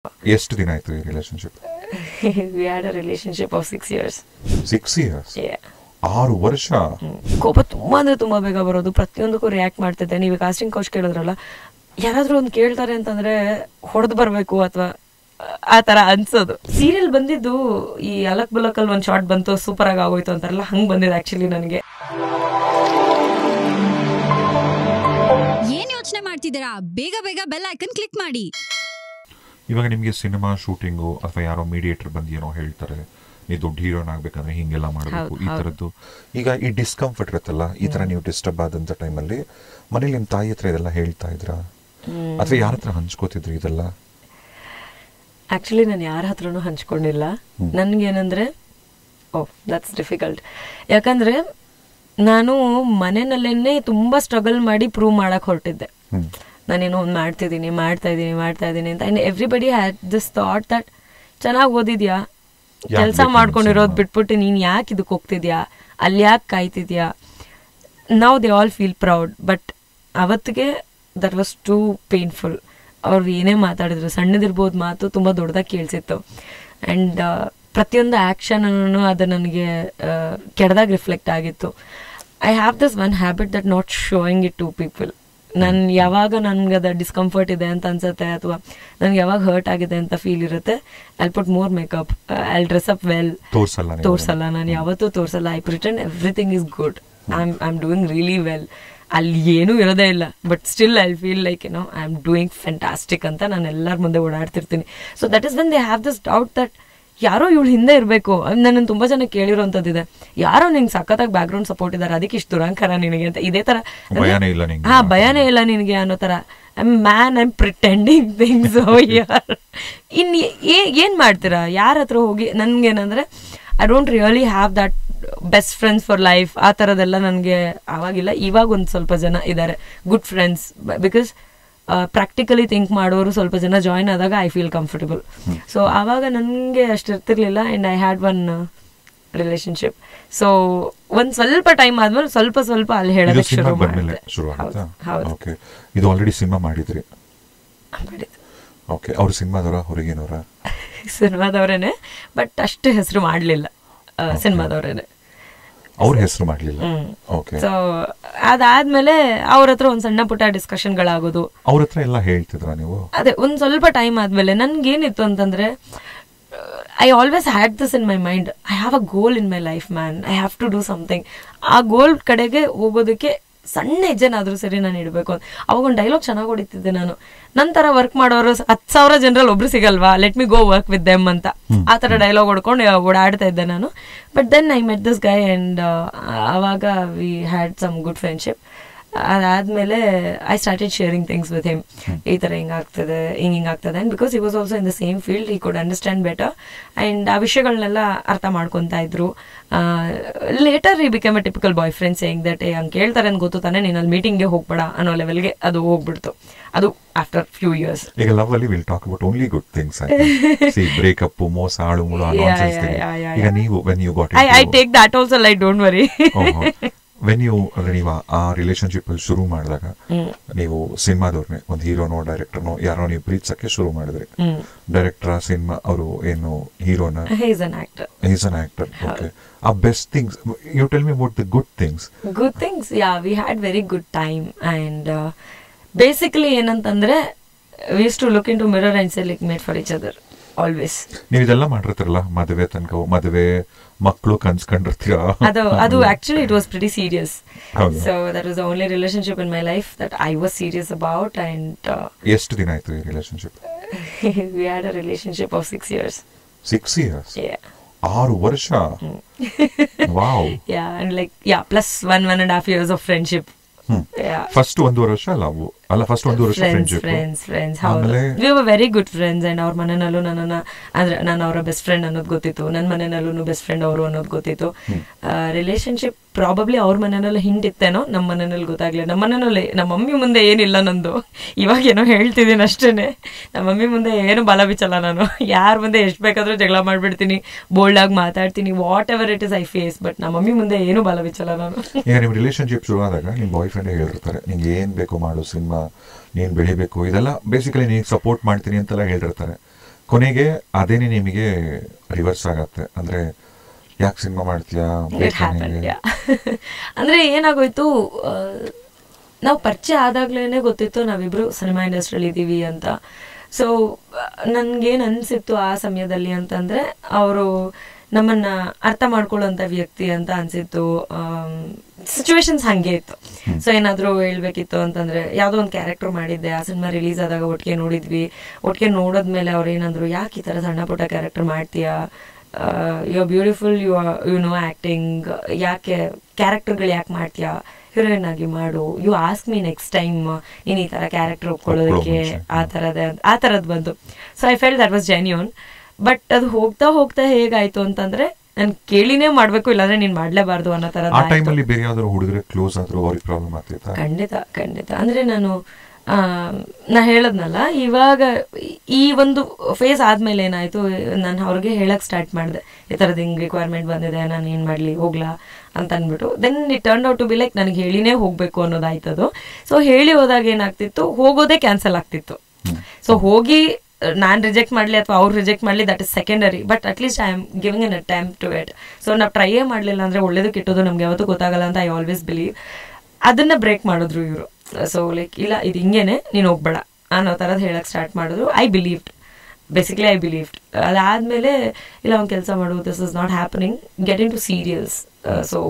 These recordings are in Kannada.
ಎಷ್ಟು ದಿನ ಆಯ್ತು ಈ relationship? We had a relationship of 6 years. 6 years? Yeah. 6 ವರ್ಷ. ಕೋಪ ತುಂಬಾ ಅಂದ್ರೆ ತುಂಬಾ ಬೇಗ ಬರೋದು, ಪ್ರತಿಯೊಂದಕ್ಕೂ ರಿಯಾಕ್ಟ್ ಮಾಡ್ತಿದ್ದೆ. ನೀವು ಕಾಸ್ಟಿಂಗ್ ಕೋಚ್ ಕೇಳಿದ್ರಲ್ಲ, ಯಾರಾದ್ರೂ ಒಂದು ಕೇಳ್ತಾರೆ ಅಂತಂದ್ರೆ ಹೊಡೆದು ಬರ್ಬೇಕು ಅಥವಾ ಆ ತರ ಅನ್ಸೋದು. ಸೀರಿಯಲ್ ಬಂದಿದ್ದು ಈ ಅಲಕ್ ಬಲಕಲ್ ಒಂದ್ ಶಾರ್ಟ್ ಬಂತು, ಸೂಪರ್ ಆಗಿ ಆಗೋಯ್ತು ಅಂತಾರಲ್ಲ, ಹಂಗ್ ಬಂದಿದೆ ಆಕ್ಚುಲಿ ನನಗೆ. ಏನ್ ಯೋಚನೆ ಮಾಡ್ತಿದ್ದೀರಾ? ಬೇಗ ಬೇಗ ಬೆಲ್ ಐಕನ್ ಕ್ಲಿಕ್ ಮಾಡಿ. ಇವಾಗ ನಿಮ್ಗೆ ಸಿನಿಮಾ ಶೂಟಿಂಗು ಅಥವಾ ಯಾರೋ ಮೀಡಿಯೇಟರ್ ಬಂದು ಏನೋ ಹೇಳ್ತಾರೆ, ನೀ ದೊಡ್ಡ ಹೀರೋನ್ ಆಗ್ಬೇಕಂದ್ರೆ ಹಿಂಗೆಲ್ಲ ಮಾಡಬೇಕು, ಈ ತರದ್ದು. ಈಗ ಈ ಡಿಸ್ಕಂಫರ್ಟ್ ಇರುತ್ತಲ್ಲ, ಈ ತರ ನೀವು ಡಿಸ್ಟರ್ಬ್ ಆದಂತ ಟೈಮಲ್ಲಿ ಮನೇಲಿ ನಿಮ್ ತಾಯಿ ಹತ್ರ ಇದೆಲ್ಲ ಹೇಳ್ತಾ ಇದ್ರ ಅಥವಾ ಯಾರ ಹತ್ರ ಹಂಚ್ಕೋತಿದ್ರಿ ಇದೆಲ್ಲ? ಆಕ್ಚುಲಿ ನಾನು ಯಾರ ಹತ್ರನೂ ಹಂಚ್ಕೊಂಡಿಲ್ಲ. ನನ್ಗೇನಂದ್ರೆ ದಟ್ಸ್ ಡಿಫಿಕಲ್ಟ್. ಯಾಕಂದ್ರೆ ನಾನು ಮನೆಯಲ್ಲೇನೆ ತುಂಬಾ ಸ್ಟ್ರಗಲ್ ಮಾಡಿ ಪ್ರೂವ್ ಮಾಡಕ್ ಹೊರಟಿದ್ದೆ, ನಾನೇನೋ ಒಂದು ಮಾಡ್ತಾ ಇದ್ದೀನಿ ಅಂತ. And everybody had this thought that ಚೆನ್ನಾಗಿ ಓದಿದ್ಯಾ, ಕೆಲಸ ಮಾಡ್ಕೊಂಡಿರೋದು ಬಿಟ್ಬಿಟ್ಟು ನೀನ್ ಯಾಕೆ ಇದಕ್ಕೆ ಹೋಗ್ತಿದ್ಯಾ, ಅಲ್ಲಿ ಯಾಕೆ ಕಾಯ್ತಿದ್ಯಾ. Now they all feel proud, but ಅವತ್ತಿಗೆ ದಟ್ ವಾಸ್ ಟೂ ಪೇನ್ಫುಲ್. ಅವ್ರು ಏನೇ ಮಾತಾಡಿದ್ರು, ಸಣ್ಣದಿರ್ಬೋದು ಮಾತು ತುಂಬಾ ದೊಡ್ಡದಾಗಿ ಕೇಳಿಸಿತ್ತು. ಅಂಡ್ ಪ್ರತಿಯೊಂದು ಆಕ್ಷನ್ ಅದು ನನಗೆ ಕೆಡದಾಗಿ ರಿಫ್ಲೆಕ್ಟ್ ಆಗಿತ್ತು. I have this one habit that not showing it to people. ನಾನು ಯಾವಾಗ ನನ್ಗೆ ಅದ ಡಿಸ್ಕಂಫರ್ಟ್ ಇದೆ ಅಂತ ಅನ್ಸುತ್ತೆ ಅಥವಾ ನನ್ಗೆ ಯಾವಾಗ ಹರ್ಟ್ ಆಗಿದೆ ಅಂತ ಫೀಲ್ ಇರುತ್ತೆ, I put more makeup, I dress up well. ತೋರ್ಸಲ್ಲ, ನಾನು ಯಾವತ್ತೂ ತೋರ್ಸಲ್ಲ. I pretend everything is good, I am doing really well. ಅಲ್ಲಿ ಏನೂ ಇರೋದೇ ಇಲ್ಲ, but still I feel like I am doing fantastic ಅಂತ ನಾನು ಎಲ್ಲರ ಮುಂದೆ ಓಡಾಡ್ತಿರ್ತೀನಿ. So that is when they have this doubt that ಯಾರೋ ಇವಳು ಹಿಂದೆ ಇರಬೇಕು. ನನ್ನ ತುಂಬಾ ಜನ ಕೇಳಿರೋಂಥದ್ದಿದೆ, ಯಾರೋ ನಿಂಗೆ ಸಖತ್ತಾಗಿ ಬ್ಯಾಕ್ ಗ್ರೌಂಡ್ ಸಪೋರ್ಟ್ ಇದಾರೆ, ಅದಕ್ಕೆ ಇಷ್ಟು ದುರಂಕಾರ ನಿನಗೆ ಅಂತ. ಇದೇ ತರ ಭಯನೇ ಇಲ್ಲ ನಿನಗೆ ಅನ್ನೋ ತರ. Man I am pretending things here. ಇನ್ ಏನ್ ಮಾಡ್ತೀರಾ ಯಾರ ಹತ್ರ ಹೋಗಿ? ನನ್ಗೇನಂದ್ರೆ I don't really have that best friends for life. ಆ ಥರದ್ದೆಲ್ಲ ನನಗೆ ಆವಾಗಿಲ್ಲ. ಇವಾಗ ಒಂದು ಸ್ವಲ್ಪ ಜನ ಇದ್ದಾರೆ good friends, because practically think ಮಾಡೋರು ಸ್ವಲ್ಪ ಜನ ಜಾಯಿನ್ ಆದಾಗ ಐ ಫೀಲ್ ಕಂಫರ್ಟಬಲ್. ಸೊ ಆವಾಗ ನನಗೆ ಅಷ್ಟು ಇರ್ತಿರ್ಲಿಲ್ಲ. And I had one relationship. So ಒಂದ್ ಸ್ವಲ್ಪ ಟೈಮ್ ಆದ್ಮೇಲೆ ಸ್ವಲ್ಪ ಅಲ್ಲಿ ಹೇಳೋದಕ್ಕೆ ಶುರು ಮಾಡಿದೆ. ಇದು ಆಲ್ರೆಡಿ ಸಿನಿಮಾ ಮಾಡಿದ್ರಿ? ಓಕೆ. ಅವ್ರ ಸಿನಿಮಾದವರ ಹೊರಗಿನವರ? ಸಿನಿಮಾದವರೇನೆ, ಬಟ್ ಅಷ್ಟು ಹೆಸರು ಮಾಡ್ಲಿಲ್ಲ. ಸಿನಿಮಾದವರೇನೆ, ಅವ್ರ ಹೆಸರು ಮಾಡ್ಲಿಲ್ಲ. ಸೊ ಅದಾದ್ಮೇಲೆ ಅವ್ರ ಹತ್ರ ಒಂದ್ ಸಣ್ಣ ಪುಟ್ಟ ಡಿಸ್ಕಷನ್ಗಳಾಗೋದು. ಅವ್ರ ಹತ್ರ ಎಲ್ಲ ಹೇಳ್ತಿದ್ರ ನೀವು? ಅದೇ ಒಂದ್ ಸ್ವಲ್ಪ ಟೈಮ್ ಆದ್ಮೇಲೆ ನನ್ಗೇನಿತ್ತು ಅಂತಂದ್ರೆ, I always had this in my mind, I have a goal in my life man, I have to do something. ಆ ಗೋಲ್ ಕಡೆಗೆ ಹೋಗೋದಕ್ಕೆ ಸಣ್ಣ ಹೆಜ್ಜೆನಾದ್ರೂ ಸರಿ ನಾನು ಇಡಬೇಕು ಅಂತ. ಅವಾಗ ಒಂದು ಡೈಲಾಗ್ ಚೆನ್ನಾಗಿ ಹೊಡಿತಿದ್ದೆ ನಾನು, ನಂತರ ವರ್ಕ್ ಮಾಡೋರು 10,000 ಜನರಲ್ಲಿ ಒಬ್ರು ಸಿಗಲ್ವಾ, let me go work with them ಅಂತ. ಆ ಥರ ಡೈಲಾಗ್ ಹೊಡ್ಕೊಂಡು ಓಡಾಡ್ತಾ ಇದ್ದೆ ನಾನು. But then I met this guy and ಆವಾಗ we had some good friendship. ಅದಾದ್ಮೇಲೆ I started sharing things with him. ಈ ಥರ ಹಿಂಗಾಗ್ತದೆ. And because he was also in the same field, he could understand better. And ಆ ವಿಷಯಗಳನ್ನೆಲ್ಲ ಅರ್ಥ ಮಾಡ್ಕೊತಾ ಇದ್ರು. Later he become a typical boyfriend, saying that ಹಂಗೆ ಕೇಳ್ತಾರೆ ಅಂತ ಗೊತ್ತು ತಾನೆ, ನೀನು ಅಲ್ಲಿ ಮೀಟಿಂಗ್ಗೆ ಹೋಗ್ಬೇಡ ಅನ್ನೋ ಲೆವೆಲ್ಗೆ ಅದು ಹೋಗ್ಬಿಡ್ತು. ಅದು ಆಫ್ಟರ್ ಫ್ಯೂ ಇಯರ್ಸ್. ಈಗ ಲವ್ ಅಲ್ಲಿ will talk about only good things. C breakup, ಮೋಸ, ಆಳು ಮೂಳು, ಈಗ ನೀವು when you got into, I take that also light, don't worry. ನೀವು ಆ ರಿಲೇಶನ್ಶಿಪ್ ಅಲ್ಲಿ ಶುರು ಮಾಡಿದಾಗ ನೀವು ಸಿನಿಮಾದವ್ರನ್ನೇ ಒಂದು ಹೀರೋನೋ ಡೈರೆಕ್ಟರ್ನೋ ಯಾರೋ ನೀವು ಪ್ರೀತಿಸಕ್ಕೆ ಶುರು ಮಾಡಿದ್ರಿ. ಡೈರೆಕ್ಟರ್, ಸಿನಿಮಾ ಅವರು ಏನು ಹೀರೋನ? He's an actor. Okay. Our best things, you tell me about the good things. Yeah, we had very good time. And basically ಏನಂತಂದ್ರೆ, we used to look into mirror and say like made for each other always. ನೀವು ಇದೆಲ್ಲ ಮಾಡಿರ್ತೀರಲ್ಲ ಮದುವೆ ತನಕ, ಮದುವೆ ಮಕ್ಕಳು ಕನ್ಸ್ಕೊಂಡಿರ್ತೀರ? ಅದು actually it was pretty serious. So that was the only relationship in my life that I was serious about. And ಎಷ್ಟು ದಿನ ಆಯ್ತು ಈ relationship? We had a relationship of 6 years. 6 years? Yeah. 6 ವರ್ಷ. Wow. Yeah, and like plus 1.5 years of friendship. First 1.5 ವರ್ಷ ಲವ್ ಅಲ್ಲ, ಫಸ್ಟ್ 1.5 ವರ್ಷ friendship. We were very good friends. And ಅವ್ರ ಮನೆಯಲ್ಲೂ ನನ್ನನ್ನ, ಅಂದ್ರೆ ನಾನು ಅವರ ಬೆಸ್ಟ್ ಫ್ರೆಂಡ್ ಅನ್ನೋದು ಗೊತ್ತಿತ್ತು, ನನ್ನ ಮನೆಯಲ್ಲೂ ಬೆಸ್ಟ್ ಫ್ರೆಂಡ್ ಅವರು ಅನ್ನೋದು ಗೊತ್ತಿತ್ತು. ರಿಲೇಶನ್ಶಿಪ್ ಪ್ರಾಬಬ್ಲಿ ಅವ್ರ ಮನೆಯಲ್ಲಿ ಹಿಂಡಿತ್ತೇನೋ, ನಮ್ಮ ಮನೆಯಲ್ಲಿ ಗೊತ್ತಾಗ್ಲಿ. ನಮ್ಮ ಮನೆಯಲ್ಲಿ ನಮ್ಮ ಮಮ್ಮಿ ಮುಂದೆ ಏನಿಲ್ಲ ನಂದು, ಇವಾಗ ಏನೋ ಹೇಳ್ತಿದ್ದೀನಿ ಅಷ್ಟೇನೆ. ನಮ್ಮ ಮಮ್ಮಿ ಮುಂದೆ ಏನು ಬಲ ಬಿಚ್ಚಲ್ಲ ನಾನು. ಯಾರ ಮುಂದೆ ಎಷ್ಟು ಬೇಕಾದ್ರೂ ಜಗಳ ಮಾಡ್ಬಿಡ್ತೀನಿ, ಬೋಲ್ಡ್ ಆಗಿ ಮಾತಾಡ್ತೀನಿ, whatever it is I face. But ನಮ್ಮ ಮಮ್ಮಿ ಮುಂದೆ ಏನು ಬಲ ಬಿಚ್ಚಲ್ಲ ನಾನು. ಈಗ ನಿಮ್ ರಿಲೇಶನ್ಶಿಪ್ ಶುರು ಆದಾಗ ನಿಮ್ ಬಾಯ್ ಫ್ರೆಂಡ್ ಹೇಳಿರ್ತಾರೆ, ನಿಂಗೆ ಏನ್ ಬೇಕು ಮಾಡು, ಸಿನಿಮಾ ನೀನ್ ಬೆಳಿಬೇಕು, ಇದೆಲ್ಲ ಬೇಸಿಕಲಿ ನೀನ್ ಸಪೋರ್ಟ್ ಮಾಡ್ತೀನಿ ಅಂತೆಲ್ಲ ಹೇಳಿರ್ತಾರೆ. ಕೊನೆಗೆ ಅದೇನೆ ನಿಮಗೆ ರಿವರ್ಸ್ ಆಗತ್ತೆ, ಅಂದ್ರೆ ಯಾಕೆ ಸಿನಿಮಾ ಮಾಡ್ತೀಯಾ ಅಂದ್ರೆ ಏನಾಗೋಯ್ತು, ನಾವು ಪರಿಚಯ ಆದಾಗ್ಲೇನೆ ಗೊತ್ತಿತ್ತು ನಾವಿಬ್ರು ಸಿನಿಮಾ ಇಂಡಸ್ಟ್ರಿಯಲ್ಲಿ ಇದ್ದೀವಿ ಅಂತ. ಸೊ ನನ್ಗೇನ್ ಅನ್ಸಿತ್ತು ಆ ಸಮಯದಲ್ಲಿ ಅಂತಂದ್ರೆ ಅವರು ನಮ್ಮನ್ನ ಅರ್ಥ ಮಾಡ್ಕೊಳ್ಳೋಂಥ ವ್ಯಕ್ತಿ ಅಂತ ಅನ್ಸಿತ್ತು. ಸಿಚುವೇಶನ್ಸ್ ಹಂಗೆ ಇತ್ತು. ಸೊ ಏನಾದ್ರು ಹೇಳ್ಬೇಕಿತ್ತು ಅಂತಂದ್ರೆ ಯಾವ್ದೋ ಒಂದು ಕ್ಯಾರೆಕ್ಟರ್ ಮಾಡಿದ್ದೆ, ಆ ಸಿನಿಮಾ ರಿಲೀಸ್ ಆದಾಗ ಒಟ್ಟಿಗೆ ನೋಡಿದ್ವಿ. ಒಟ್ಟಿಗೆ ನೋಡೋದ್ಮೇಲೆ ಅವ್ರು ಏನಾದ್ರು ಯಾಕೆ ಈ ತರ ಸಣ್ಣ ಪುಟ್ಟ ಕ್ಯಾರೆಕ್ಟರ್ ಮಾಡ್ತೀಯಾ, you are beautiful, you know acting, ಯಾಕೆ ಕ್ಯಾರೆಕ್ಟರ್ಗಳು ಯಾಕೆ ಮಾಡ್ತೀಯಾ, ಹೀರೋಯಿನ್ ಆಗಿ ಮಾಡು, you ask me next time ನೀನ್ ಈ ತರ ಕ್ಯಾರೆಕ್ಟರ್ ಒಪ್ಕೊಳ್ಳೋದಕ್ಕೆ, ಆ ತರದ್ ಬಂತು. So I felt that was genuine. But ಅದು ಹೋಗ್ತಾ ಹೋಗ್ತಾ ಹೇಗಾಯ್ತು ಅಂತಂದ್ರೆ ನಾನು ಕೇಳಿನೇ ಮಾಡ್ಬೇಕು, ಇಲ್ಲಾಂದ್ರೆ ನೀನ್ ಮಾಡ್ಲೇಬಾರ್ದು ಅನ್ನೋ ತರ. ಖಂಡಿತ. ಅಂದ್ರೆ ನಾ ಹೇಳದ್ನಲ್ಲ, ಇವಾಗ ಈ ಒಂದು ಫೇಸ್ ಆದ್ಮೇಲೆ ಏನಾಯ್ತು, ನಾನು ಅವ್ರಿಗೆ ಹೇಳಕ್ ಸ್ಟಾರ್ಟ್ ಮಾಡಿದೆ, ಈ ತರದ್ ಹಿಂಗ್ ರಿಕ್ವೈರ್ಮೆಂಟ್ ಬಂದಿದೆ, ನಾನು ಏನ್ ಮಾಡ್ಲಿ, ಹೋಗ್ಲಾ ಅಂತ ಅನ್ಬಿಟ್ಟು. Then it turn out to be like ನನಗೆ ಹೇಳಿನೇ ಹೋಗ್ಬೇಕು ಅನ್ನೋದಾಯ್ತದು. ಸೊ ಹೇಳಿ ಹೋದಾಗ ಏನಾಗ್ತಿತ್ತು, ಹೋಗೋದೇ ಕ್ಯಾನ್ಸಲ್ ಆಗ್ತಿತ್ತು. ಸೊ ಹೋಗಿ ನಾನ್ ರಿಜೆಕ್ಟ್ ಮಾಡ್ಲಿ ಅಥವಾ ಅವ್ರು ರಿಜೆಕ್ಟ್ ಮಾಡ್ಲಿ, that is secondary, but at least I am giving an attempt to it. So ನಾವು ಟ್ರೈಯೇ ಮಾಡ್ಲಿಲ್ಲ ಅಂದ್ರೆ ಒಳ್ಳೇದು ಕೆಟ್ಟೋದು ನಮ್ಗೆ ಯಾವತ್ತೂ ಗೊತ್ತಾಗಲ್ಲ ಅಂತ ಐ ಆಲ್ವೇಸ್ ಬಿಲೀವ್. ಅದನ್ನ ಬ್ರೇಕ್ ಮಾಡಿದ್ರು ಇವರು. ಸೊ ಲೈಕ್ ಇಲ್ಲ, ಇದು ಹಿಂಗೇನೆ, ನೀನು ಹೋಗ್ಬೇಡ ಅನ್ನೋ ತರದ್ ಹೇಳಕ್ ಸ್ಟಾರ್ಟ್ ಮಾಡಿದ್ರು. ಐ ಬಿಲೀವ್ಡ್, ಅದಾದ್ಮೇಲೆ ಇಲ್ಲ ಒಂದು ಕೆಲಸ ಮಾಡು, this is not happening, get into serials. So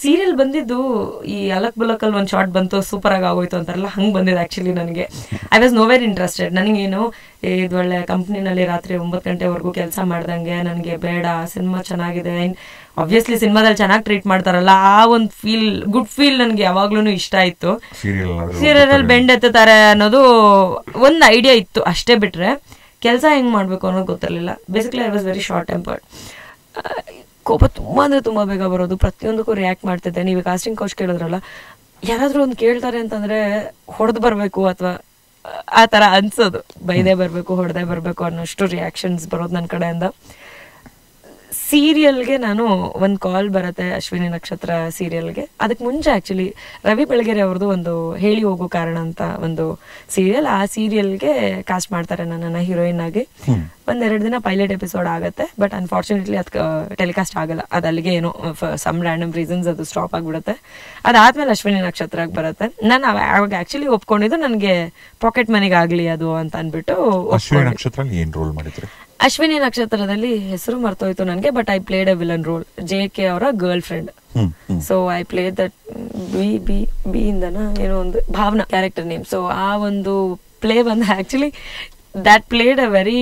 serial ಬಂದಿದ್ದು ಈ ಅಲಕ್ ಬಲಕಲ್ಲಿ ಒಂದು ಶಾರ್ಟ್ ಬಂತು, ಸೂಪರ್ ಆಗಿ ಆಗೋಯ್ತು ಅಂತಾರಲ್ಲ, ಹಂಗೆ ಬಂದಿದ್ದು. ಆ್ಯಕ್ಚುಲಿ ನನಗೆ I was no very interested. ನನಗೇನು ಇದು ಒಳ್ಳೆ ಕಂಪ್ನಿನಲ್ಲಿ ರಾತ್ರಿ 9 ಗಂಟೆವರೆಗೂ ಕೆಲಸ ಮಾಡ್ದಂಗೆ ನನಗೆ ಬೇಡ, ಸಿನಿಮಾ ಚೆನ್ನಾಗಿದೆ, ಆಬ್ವಿಯಸ್ಲಿ ಸಿನಿಮಾದಲ್ಲಿ ಚೆನ್ನಾಗಿ ಟ್ರೀಟ್ ಮಾಡ್ತಾರಲ್ಲ, ಆ ಒಂದು ಗುಡ್ ಫೀಲ್ ನನಗೆ ಯಾವಾಗ್ಲೂ ಇಷ್ಟ ಆಯ್ತು. ಸೀರಿಯಲ್ ಬೆಂಡ್ ಎತ್ತುತ್ತಾರೆ ಅನ್ನೋದು ಒಂದು ಐಡಿಯಾ ಇತ್ತು, ಅಷ್ಟೇ ಬಿಟ್ರೆ ಕೆಲಸ ಹೆಂಗ್ ಮಾಡ್ಬೇಕು ಅನ್ನೋದು ಗೊತ್ತಿರಲಿಲ್ಲ. Basically I was very short tempered. ಕೋಪ ತುಂಬಾ ಅಂದ್ರೆ ತುಂಬಾ ಬೇಗ ಬರೋದು, ಪ್ರತಿಯೊಂದಕ್ಕೂ ರಿಯಾಕ್ಟ್ ಮಾಡ್ತಿದ್ದೆ. ನೀವು ಕಾಸ್ಟಿಂಗ್ ಕೋಚ್ ಕೇಳಿದ್ರಲ್ಲ, ಯಾರಾದ್ರೂ ಒಂದು ಕೇಳ್ತಾರೆ ಅಂತಂದ್ರೆ ಹೊಡೆದು ಬರ್ಬೇಕು ಅಥವಾ ಆ ತರ ಅನ್ಸೋದು, ಬೈದೇ ಬರ್ಬೇಕು, ಹೊಡೆದೇ ಬರ್ಬೇಕು ಅನ್ನೋಷ್ಟು ರಿಯಾಕ್ಷನ್ಸ್ ಬರೋದು ನನ್ನ ಕಡೆಯಿಂದ. ಸೀರಿಯಲ್ಗೆ ನಾನು ಒಂದು ಕಾಲ್ ಬರುತ್ತೆ, ಅಶ್ವಿನಿ ನಕ್ಷತ್ರ ಸೀರಿಯಲ್ಗೆ. ಅದಕ್ಕೆ ಮುಂಚೆ ಆಕ್ಚುಲಿ ರವಿ ಬೆಳಗೆರೆ ಅವ್ರದ್ದು ಒಂದು ಹೇಳಿ ಹೋಗೋ ಕಾರಣ ಅಂತ ಒಂದು ಸೀರಿಯಲ್, ಆ ಸೀರಿಯಲ್ಗೆ ಕಾಸ್ಟ್ ಮಾಡ್ತಾರೆ ನನ್ನನ್ನು ಹೀರೋಯಿನ್ ಆಗಿ. 1-2 ದಿನ ಪೈಲಟ್ ಎಪಿಸೋಡ್ ಆಗುತ್ತೆ, ಬಟ್ ಅನ್ಫಾರ್ಚುನೇಟ್ಲಿ ಅದಕ್ಕೆ ಟೆಲಿಕಾಸ್ಟ್ ಆಗಲ್ಲ. ಅದು ಅಲ್ಲಿಗೆ ಏನೋ ಸಮ್ ರ್ಯಾಂಡಮ್ ರೀಸನ್ಸ್ ಅದು ಸ್ಟಾಪ್ ಆಗಿಬಿಡುತ್ತೆ. ಅದಾದ್ಮೇಲೆ ಅಶ್ವಿನಿ ನಕ್ಷತ್ರಕ್ಕೆ ಬರುತ್ತೆ. ನಾನು ಅವಾಗ ಆಕ್ಚುಲಿ ಒಪ್ಕೊಂಡಿದ್ದು ನನಗೆ ಪಾಕೆಟ್ ಮನಿಗೆ ಆಗ್ಲಿ ಅದು ಅಂತ ಅನ್ಬಿಟ್ಟು. ಅಶ್ವಿನಿ ನಕ್ಷತ್ರದಲ್ಲಿ ಹೆಸರು ಮರ್ತೋಯ್ತು ನನಗೆ, but I played a villain roll, JK ಅವರ girl friend. So I played that be ಇಂದನ ಏನೋ ಒಂದು ಭಾವನಾ ಕ್ಯಾರೆಕ್ಟರ್ ನೇಮ್. ಸೊ ಆ ಒಂದು ಪ್ಲೇ ಬಂದು actually that played a very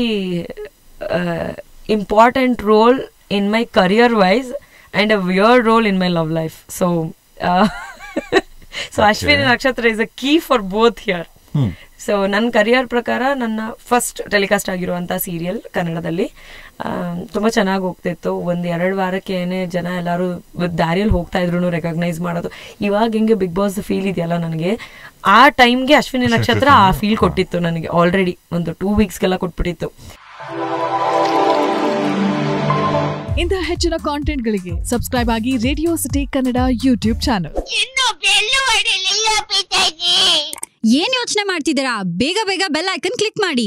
important role in my career wise and a weird role in my love life. So Ashwini Nakshatra is a key for both here. So ನನ್ನ ಕರಿಯರ್ ಪ್ರಕಾರ ನನ್ನ ಫಸ್ಟ್ ಟೆಲಿಕಾಸ್ಟ್ ಆಗಿರುವಂಥ ಸೀರಿಯಲ್ ಕನ್ನಡದಲ್ಲಿ ತುಂಬ ಚೆನ್ನಾಗಿ ಹೋಗ್ತಿತ್ತು. 1-2 ವಾರಕ್ಕೇನೆ ಜನ ಎಲ್ಲರೂ ದಾರಿಯಲ್ಲಿ ಹೋಗ್ತಾ ಇದ್ರು ರೆಕಗ್ನೈಸ್ ಮಾಡೋದು. ಇವಾಗ ಹೆಂಗೆ ಬಿಗ್ ಬಾಸ್ ಫೀಲ್ ಇದೆಯಲ್ಲ ನನಗೆ, ಆ ಟೈಮ್ಗೆ ಅಶ್ವಿನಿ ನಕ್ಷತ್ರ ಆ ಫೀಲ್ ಕೊಟ್ಟಿತ್ತು ನನಗೆ. ಆಲ್ರೆಡಿ ಒಂದು 2 ವೀಕ್ಸ್ಗೆಲ್ಲ ಕೊಟ್ಬಿಟ್ಟಿತ್ತು. ಇಂತಹ ಹೆಚ್ಚಿನ ಕಾಂಟೆಂಟ್ಗಳಿಗೆ ಸಬ್ಸ್ಕ್ರೈಬ್ ಆಗಿ radio city Kannada YouTube channel. ಏನ್ ಯೋಚನೆ ಮಾಡ್ತಿದ್ದೀರಾ? ಬೇಗ ಬೇಗ ಬೆಲ್ ಐಕನ್ ಕ್ಲಿಕ್ ಮಾಡಿ.